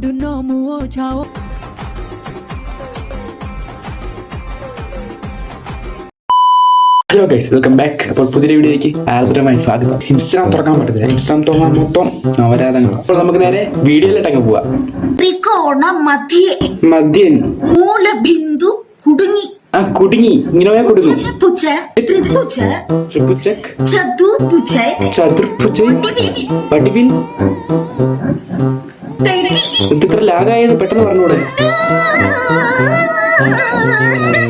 Hello guys, welcome back. അപ്പോൾ പുതിയ വീഡിയോയ്ക്ക് ആർദ്രമായി സ്വാഗതം. ഇൻസ്റ്റാഗ്രാം തുറക്കാൻ പറ്റത്തില്ല, ഇൻസ്റ്റാഗ്രാം തുറന്നാൽ മൊത്തം നവരാധങ്ങൾ. അപ്പോൾ നമുക്ക് നേരെ വീഡിയോയിലിട്ടങ്ങ് പോവാം. ത്രികോണ മധ്യൻ മൂലബിന്ദു കുടുങ്ങി കുടുങ്ങി ഇങ്ങനെ കുടുങ്ങും. ത്രിഭുജക് ചതുർഭുജ വടിവിൽ ഇത്ര ലാഗായത് പെട്ടെന്ന് പറഞ്ഞൂടെ?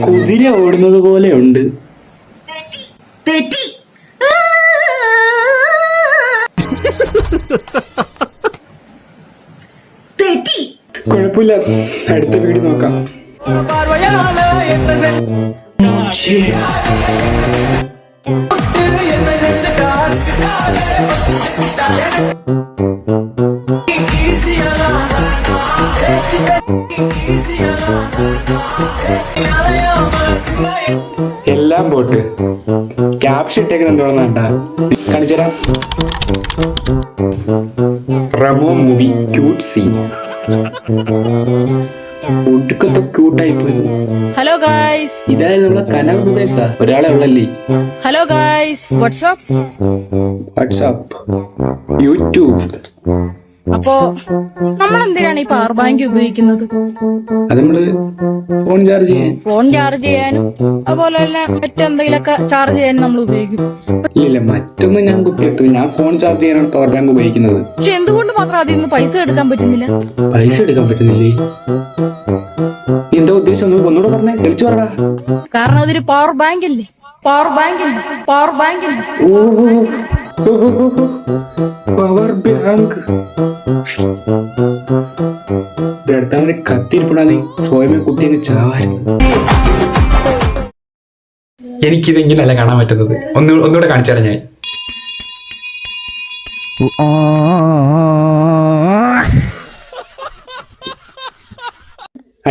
കുതിര ഓടുന്നത് പോലെ ഉണ്ട്. കുഴപ്പമില്ല, അടുത്ത വീഡിയോ നോക്കാം. എല്ലാം പോട്ട് ക്യാപ്ഷൻ ഇട്ടേക്കുന്നുണ്ടോന്ന് കണ്ടാ കാണിച്ചുതരാം. Ramo movie cute scene. ഒടുക്കത്തെ ക്യൂട്ടായി പോയത്. ഹലോ ഗായ്സ്, ഇതായത് നമ്മളെ കനക ബ്രദേഴ്സാ. ഒരാളെ ഉള്ളല്ലേ. Hello guys, WhatsApp YouTube. അപ്പോ നമ്മൾ എന്തിനാണ് ഈ പവർ ബാങ്ക് ഉപയോഗിക്കുന്നത്? അത് നമ്മള് ഫോൺ ചാർജ് ചെയ്യാനും അതുപോലെ തന്നെ മറ്റെന്തെങ്കിലുമൊക്കെ ചാർജ് ചെയ്യാനും നമ്മൾ ഉപയോഗിക്കും. ഇല്ല, മറ്റൊന്നും ഞാൻ കുത്തിയിട്ട് ഞാൻ ഫോൺ ചാർജ് ചെയ്യാനാണ് പവർ ബാങ്ക് ഉപയോഗിക്കുന്നത്. പക്ഷെ എന്തുകൊണ്ട് മാത്രം അതിൽ നിന്ന് പൈസ എടുക്കാൻ പറ്റുന്നില്ല? പൈസ എടുക്കാൻ പറ്റുന്നില്ലേ? എന്താ ഉദ്ദേശം? ഒന്നുകൂടെ പറഞ്ഞേ, തെളിച്ചു പറ. കാരണം അതൊരു പവർ ബാങ്ക് അല്ലേ. പവർ ബാങ്ക് പവർ ബാങ്ക് എടുത്തവന് കത്തിരിപ്പണ. നീ സ്വയമേ കുത്തിയങ്ങ് ചാവായിരുന്നു. എനിക്കിതെങ്കിലല്ല കാണാൻ പറ്റുന്നത്. ഒന്നുകൂടെ കാണിച്ചാലും ഞാൻ.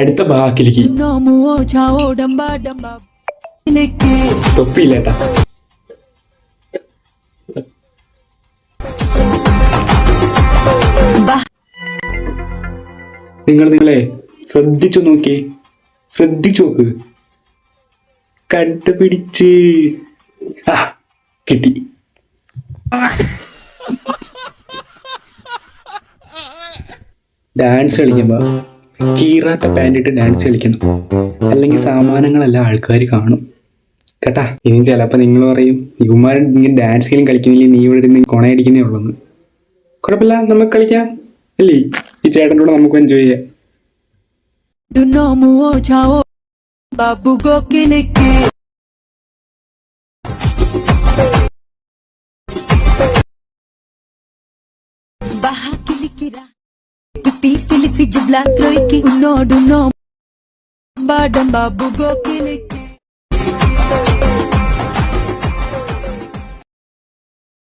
അടുത്ത ബാക്കിലേക്ക് തൊപ്പിയില്ലേട്ടാ. നിങ്ങളെ ശ്രദ്ധിച്ചു നോക്കി, ശ്രദ്ധിച്ചു നോക്ക്. കണ്ടുപിടിച്ച് കിട്ടി. ഡാൻസ് കളിക്കുമ്പോ കീറാത്ത പാൻറ്റിട്ട് ഡാൻസ് കളിക്കണം, അല്ലെങ്കിൽ സാമാനങ്ങളെല്ലാം ആൾക്കാർ കാണും കേട്ടാ. ഇനി ചിലപ്പോ നിങ്ങൾ പറയും, ഇവന്മാർ ഇങ്ങനെ ഡാൻസ് കളിക്കുന്നില്ല, നീ ഇവിടെ ഇരുന്ന് കൊണയടിക്കുന്നേ ഉള്ളൂന്ന്. കുഴപ്പമില്ല, നമുക്ക് കളിക്കാം അല്ലേ? ഈ ചേട്ടൻ്റെ കൂടെ നമുക്ക് എൻജോയ് ചെയ്യാം. Baha